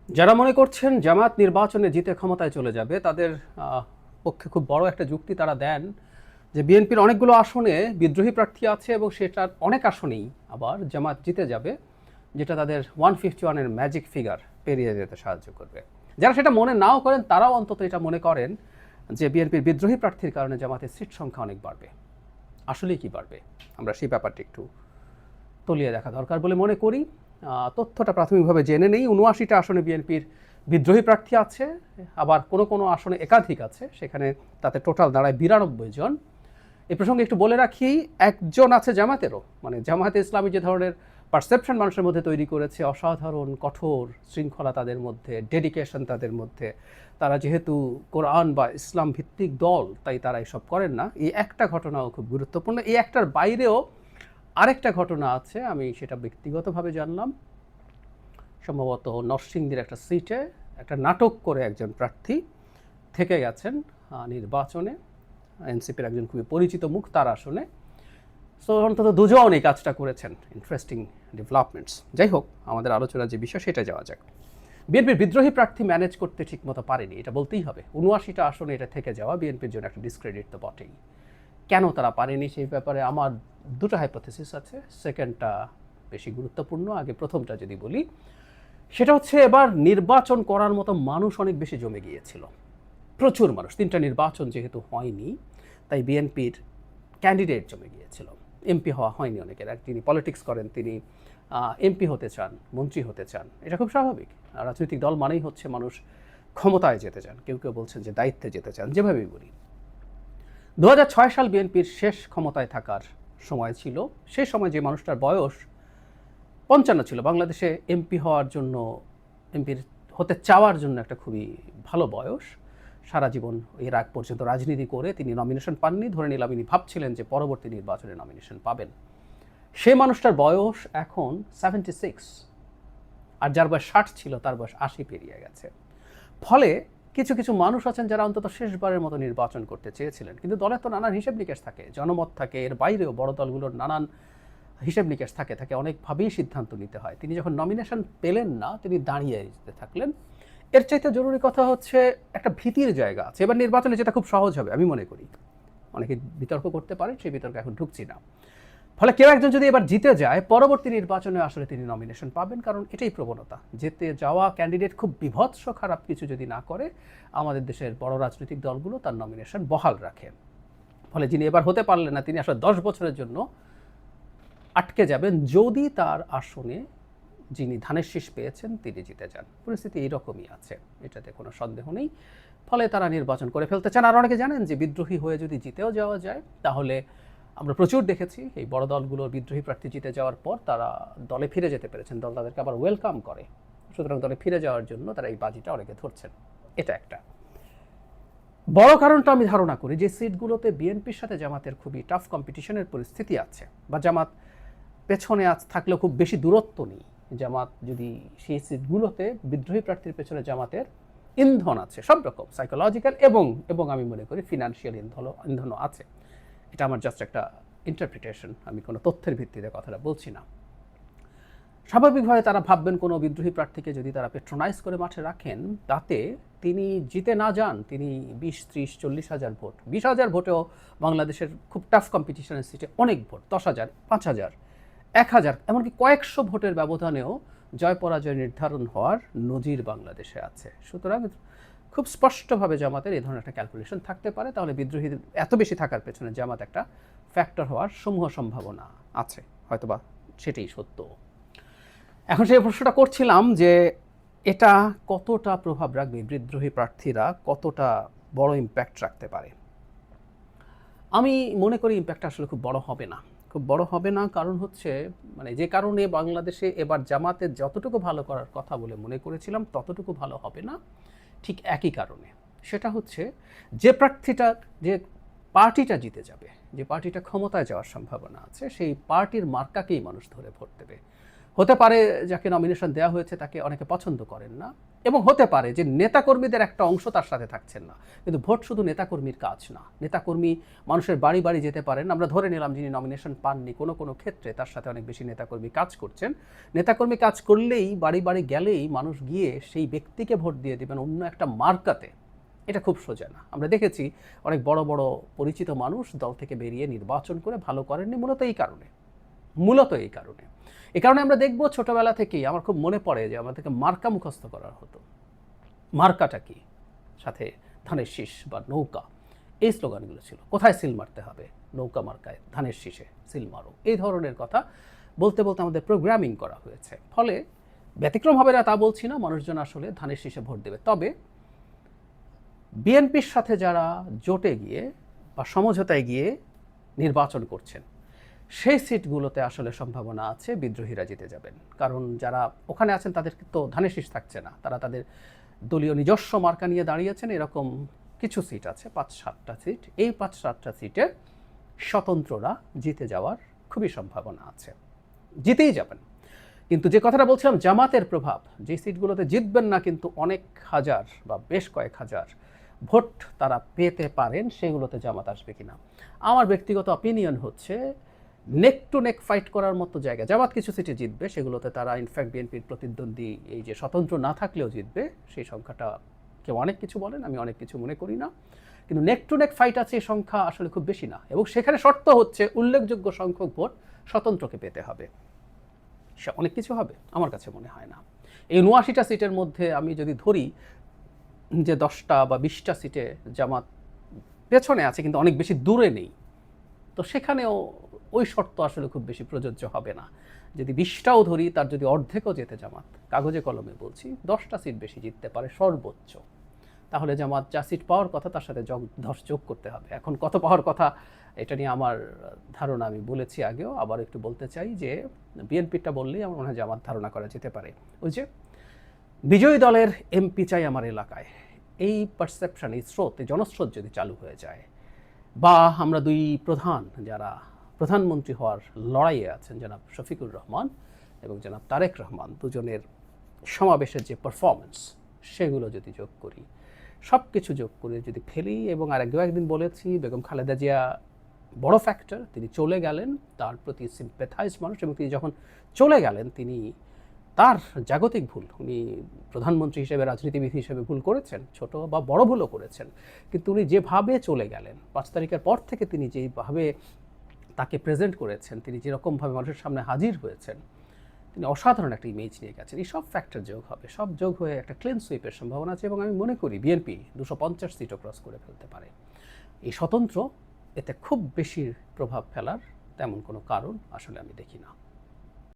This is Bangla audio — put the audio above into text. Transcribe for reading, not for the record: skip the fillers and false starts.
যারা মনে করছেন জামায়াত নির্বাচনে জিতে ক্ষমতায় চলে যাবে তাদের পক্ষে খুব বড় একটা যুক্তি তারা দেন যে বিএনপির অনেকগুলো আসনে বিদ্রোহী প্রার্থী আছে এবং সেটার অনেক আসনেই আবার জামায়াত জিতে যাবে, যেটা তাদের 151-এর ম্যাজিক ফিগার পেরিয়ে যেতে সাহায্য করবে। যারা সেটা মনে নাও করেন তারাও অন্তত এটা মনে করেন যে বিএনপির বিদ্রোহী প্রার্থীর কারণে জামাতের সিট সংখ্যা অনেক বাড়বে। আসলেই কি বাড়বে, আমরা সেই ব্যাপারটি একটু তলিয়ে দেখা দরকার বলে মনে করি। তথ্যটা প্রাথমিকভাবে জেনে নেই। ৭৯টা আসনে বিএনপির বিদ্রোহী প্রার্থী আছে, আবার কোনো কোনো আসনে একাধিক আছে, সেখানে তাতে টোটাল দাঁড়ায় ৯২ জন। এই প্রসঙ্গে একটু বলে রাখি, একজন আছে জামাতেরও, মানে জামায়াতে ইসলামী যে ধরনের পারসেপশন মানুষের মধ্যে তৈরি করেছে, অসাধারণ কঠোর শৃঙ্খলা তাদের মধ্যে, ডেডিকেশন তাদের মধ্যে, তারা যেহেতু কোরআন বা ইসলাম ভিত্তিক দল তাই তারা এসব করেন না, এই একটা ঘটনাও খুব গুরুত্বপূর্ণ। এই একটার বাইরেও আরেকটা ঘটনা আছে, আমি সেটা ব্যক্তিগতভাবে জানলাম। সম্ভবত নরসিংদীর একটা সিটে একটা নাটক করে একজন প্রার্থী থেকে গেছেন নির্বাচনে, এনসিপির একজন খুবই পরিচিত মুখ তার আসনে। সো অন্তত দুজন এই কাজটা করেছেন। Interesting developments. যাই হোক, আমাদের আলোচনার যে বিষয় সেটা যাওয়া যাক। বিএনপির বিদ্রোহী প্রার্থী ম্যানেজ করতে ঠিকমতো পারেনি, এটা বলতেই হবে। ৭৯টা আসনে এটা থেকে যাওয়া বিএনপির জন্য একটা ডিসক্রেডিট তো বটেই। কেন তারা পারেনি সেই ব্যাপারে আমার দুটো হাইপোথেসিস আছে। সেকেন্ডটা বেশি গুরুত্বপূর্ণ। আগে প্রথমটা যদি বলি, সেটা হচ্ছে এবার নির্বাচন করার মতো মানুষ অনেক বেশি জমে গিয়েছিল, প্রচুর মানুষ। 3টা নির্বাচন যেহেতু হয়নি, তাই বিএনপির ক্যান্ডিডেট জমে গিয়েছিল। এমপি হওয়া হয়নি অনেকের। যিনি পলিটিক্স করেন তিনি এমপি হতে চান, মন্ত্রী হতে চান, এটা খুব স্বাভাবিক। রাজনৈতিক দল মানেই হচ্ছে মানুষ ক্ষমতায় যেতে চান, কেউ কেউ বলছেন যে দায়িত্বে যেতে চান, যেভাবেই বলি। ২০০৬ সাল বিএনপির শেষ ক্ষমতায় থাকার সময় ছিল। সেই সময় যে মানুষটার বয়স ৫৫ ছিল, বাংলাদেশে এমপি হওয়ার জন্য, এমপির হতে চাওয়ার জন্য একটা খুবই ভালো বয়স। সারা জীবন এর আগ পর্যন্ত রাজনীতি করে তিনি নমিনেশন পাননি, ধরে নিলাম ইনি ভাবছিলেন যে পরবর্তী নির্বাচনে নমিনেশন পাবেন। সেই মানুষটার বয়স এখন 76, আর যার বয়স ৬০ ছিল তার বয়স ৮০ পেরিয়ে গেছে। ফলে কিছু কিছু মানুষ আছেন যারা অন্তত শেষবারের মতো নির্বাচন করতে চেয়েছিলেন, কিন্তু দলের তো নানান হিসেব নিকেশ থাকে, জনমত থাকে, এর বাইরেও বড় দলগুলোর নানান হিসেব নিকেশ থাকে, তাকে অনেকভাবেই সিদ্ধান্ত নিতে হয়। তিনি যখন নমিনেশন পেলেন না, তিনি দাঁড়িয়ে যেতে থাকলেন। এর চাইতে জরুরি কথা হচ্ছে একটা ভীতির জায়গা আছে। এবার নির্বাচনে যেটা খুব সহজ হবে আমি মনে করি, অনেকে বিতর্ক করতে পারেন, সেই বিতর্কে এখন ঢুকছি না। ফলে কেউ একজন যদি এবার জিতে যায়, পরবর্তী নির্বাচনে আসলে তিনি নমিনেশন পাবেন, কারণ এটাই প্রবণতা। যেতে যাওয়া ক্যান্ডিডেট খুব বিভৎস খারাপ কিছু যদি না করে, আমাদের দেশের বড় রাজনৈতিক দলগুলো তার নমিনেশন বহাল রাখে। ফলে যিনি এবার হতে পারলেন না, তিনি আসলে 10 বছরের জন্য আটকে যাবেন যদি তার আসনে যিনি ধানের শীষ পেয়েছেন তিনি জিতে যান। পরিস্থিতি এইরকমই আছে, এটাতে কোনো সন্দেহ নেই। ফলে তারা নির্বাচন করে ফেলতে চান। আর অনেকে জানেন যে বিদ্রোহী হয়ে যদি জিতেও যাওয়া যায়, তাহলে আমরা প্রচুর দেখেছি এই বড় দলগুলোর বিদ্রোহী প্রার্থী জিতে যাওয়ার পর তারা দলে ফিরে যেতে পেরেছেন, দল তাদেরকে আবার ওয়েলকাম করে। সুতরাং দলে ফিরে যাওয়ার জন্য তারা এই বাজিটা অনেকে ধরছেন। এটা একটা বড় কারণটা আমি ধারণা করি যে সিটগুলোতে বিএনপির সাথে জামাতের খুবই টাফ কম্পিটিশনের পরিস্থিতি আছে, বা জামাত পেছনে আজ থাকলেও খুব বেশি দূরত্ব নেই। জামাত যদি সেই সিটগুলোতে বিদ্রোহী প্রার্থীর পেছনে জামাতের ইন্ধন আছে, সব রকম সাইকোলজিক্যাল এবং আমি মনে করি ফিনান্সিয়াল ইন্ধনও আছে। এটা আমার জাস্ট একটা ইন্টারপ্রিটেশন, আমি কোনো তথ্যের ভিত্তিতে কথাটা বলছি না। স্বাভাবিকভাবে তারা ভাববেন কোনো বিদ্রোহী প্রার্থীকে যদি তারা পেট্রোনাইজ করে মাঠে রাখেন, তাতে তিনি জিতে না যান, তিনি 20, 30, 40 হাজার ভোট, 20,000 ভোটেও বাংলাদেশের খুব টাফ কম্পিটিশনের সিটে অনেক ভোট, 10,000, 5,000, 1,000, এমনকি কয়েকশো ভোটের ব্যবধানেও জয় পরাজয় নির্ধারণ হওয়ার নজির বাংলাদেশে আছে। সুতরাং খুব স্পষ্টভাবে জামাতের এই ধরনের একটা ক্যালকুলেশন থাকতে পারে। তাহলে বিদ্রোহীদের এত বেশি থাকার পেছনে জামাত একটা ফ্যাক্টর হওয়ার সমূহ সম্ভাবনা আছে, হয়তোবা সেটাই সত্য। এখন সেই প্রশ্নটা করছিলাম যে এটা কতটা প্রভাব রাখবে, বিদ্রোহী প্রার্থীরা কতটা বড় ইম্প্যাক্ট রাখতে পারে। আমি মনে করি ইম্প্যাক্টটা আসলে খুব বড় হবে না, খুব বড় হবে না। কারণ হচ্ছে, মানে যে কারণে বাংলাদেশে এবার জামাতের যতটুকু ভালো করার কথা বলে মনে করেছিলাম ততটুকু ভালো হবে না, ঠিক একই কারণে। সেটা হচ্ছে যে প্রার্থীটা, যে পার্টিটা জিতে যাবে, যে পার্টিটা ক্ষমতায় যাওয়ার সম্ভাবনা আছে, সেই পার্টির মার্কাকেই মানুষ ধরে ভোট দেবে। হতে পারে যাকে নমিনেশন দেওয়া হয়েছে তাকে অনেকে পছন্দ করেন না, এবং হতে পারে যে নেতাকর্মীদের একটা অংশ তার সাথে থাকছেন না। কিন্তু ভোট শুধু নেতাকর্মীর কাজ না, নেতাকর্মী মানুষের বাড়ি বাড়ি যেতে পারেন। আমরা ধরে নিলাম যিনি নমিনেশন পাননি, কোনো কোনো ক্ষেত্রে তার সাথে অনেক বেশি নেতাকর্মী কাজ করছেন। নেতাকর্মী কাজ করলেই, বাড়ি বাড়ি গেলেই মানুষ গিয়ে সেই ব্যক্তিকে ভোট দিয়ে দেবেন অন্য একটা মার্কাতে, এটা খুব সোজা না। আমরা দেখেছি অনেক বড় বড় পরিচিত মানুষ দল থেকে বেরিয়ে নির্বাচন করে ভালো করেননি, মূলত এই কারণে। এই কারণে আমরা দেখব ছোটবেলা থেকেই আমার খুব মনে পড়ে যে আমাদেরকে মার্কা মুখস্থ করা হতো। মার্কাটা কি? সাথে ধানের শীষ বা নৌকা, এই স্লোগানগুলো ছিল। কোথায় সিল মারতে হবে? নৌকা মার্কায়, ধানের শীষে সিল মারো, এই ধরনের কথা বলতে বলতে আমাদের প্রোগ্রামিং করা হয়েছে। ফলে ব্যতিক্রম হবে না তা বলছি না, মানুষজন আসলে ধানের শীষে ভোট দেবে। তবে বিএনপির সাথে যারা জোটে গিয়ে বা সমঝোতায় গিয়ে নির্বাচন করছেন, সেই সিটগুলোতে আসলে সম্ভাবনা আছে বিদ্রোহীরা জিতে যাবেন। কারণ যারা ওখানে আছেন তাদের তো ধানের শীষ থাকছে না, তারা তাদের দলীয় নিজস্ব মার্কা নিয়ে দাঁড়িয়েছেন। এরকম কিছু সিট আছে, 5-7টা সিট। এই 5-7টা সিটে স্বতন্ত্ররা জিতে যাওয়ার খুবই সম্ভাবনা আছে, জিতেই যাবেন। কিন্তু যে কথাটা বলছিলাম জামাতের প্রভাব, যে সিটগুলোতে জিতবেন না কিন্তু অনেক হাজার বা বেশ কয়েক হাজার ভোট তারা পেতে পারেন, সেগুলোতে জামাত আসবে কিনা। আমার ব্যক্তিগত অপিনিয়ন হচ্ছে নেক টু নেক ফাইট করার মতো জায়গা। জামাত কিছু সিটে জিতবে, সেগুলোতে তারা ইনফ্যাক্ট বিএনপির প্রতিদ্বন্দ্বী এই যে স্বতন্ত্র না থাকলেও জিতবে, সেই সংখ্যাটা কেউ অনেক কিছু বলেন, আমি অনেক কিছু মনে করি না। কিন্তু নেক টু নেক ফাইট আছে, এই সংখ্যা আসলে খুব বেশি না, এবং সেখানে শর্ত হচ্ছে উল্লেখযোগ্য সংখ্যক ভোট স্বতন্ত্রকে পেতে হবে। সে অনেক কিছু হবে আমার কাছে মনে হয় না। এই ৭৯টা সিটের মধ্যে আমি যদি ধরি যে 10টা বা 20টা সিটে জামাত পেছনে আছে কিন্তু অনেক বেশি দূরে নেই, তো সেখানেও ওই শর্ত আসলে খুব বেশি প্রযোজ্য হবে না। যদি 20টাও ধরি, তার যদি অর্ধেকও যেতে জামাত, কাগজে কলমে বলছি 10টা সিট বেশি জিততে পারে সর্বোচ্চ। তাহলে জামাত যা সিট পাওয়ার কথা তার সাথে 10 যোগ করতে হবে। এখন কত পাওয়ার কথা এটা নিয়ে আমার ধারণা আমি বলেছি আগেও, আবার একটু বলতে চাই যে বিএনপিটা বললেই আমার মনে হয় জামাত ধারণা করা যেতে পারে। ওই যে বিজয়ী দলের এমপি চাই আমার এলাকায়, এই পারসেপশন, এই স্রোত, এই জনস্রোত যদি চালু হয়ে যায়, বা আমরা দুই প্রধান যারা প্রধানমন্ত্রী হওয়ার লড়াইয়ে আছেন, জনাব শফিকুর রহমান এবং জনাব তারেক রহমান, দুজনের সমাবেশের যে পারফরমেন্স, সেগুলো যদি যোগ করি, সব কিছু যোগ করে যদি ফেলি, এবং আর একদিন বলেছি বেগম খালেদা জিয়া বড় ফ্যাক্টর, তিনি চলে গেলেন, তার প্রতি সিম্প্যাথাইজ মানুষ, এবং তিনি যখন চলে গেলেন তিনি তার জাগতিক ভুল, উনি প্রধানমন্ত্রী হিসেবে, রাজনীতিবিদ হিসেবে ভুল করেছেন, ছোট বা বড় ভুলও করেছেন, কিন্তু উনি যেভাবে চলে গেলেন 5 তারিখের পর থেকে, তিনি যেভাবে তাকে প্রেজেন্ট করেছেন, তিনি যেরকমভাবে মানুষের সামনে হাজির হয়েছেন, তিনি অসাধারণ একটা ইমেজ নিয়ে গেছেন। এই সব ফ্যাক্টর যোগ হবে, সব যোগ হয়ে একটা ক্লিন সুইপের সম্ভাবনা আছে, এবং আমি মনে করি বিএনপি 250 সিটও ক্রস করে ফেলতে পারে। এই স্বতন্ত্র এতে খুব বেশি প্রভাব ফেলার তেমন কোনো কারণ আসলে আমি দেখি না।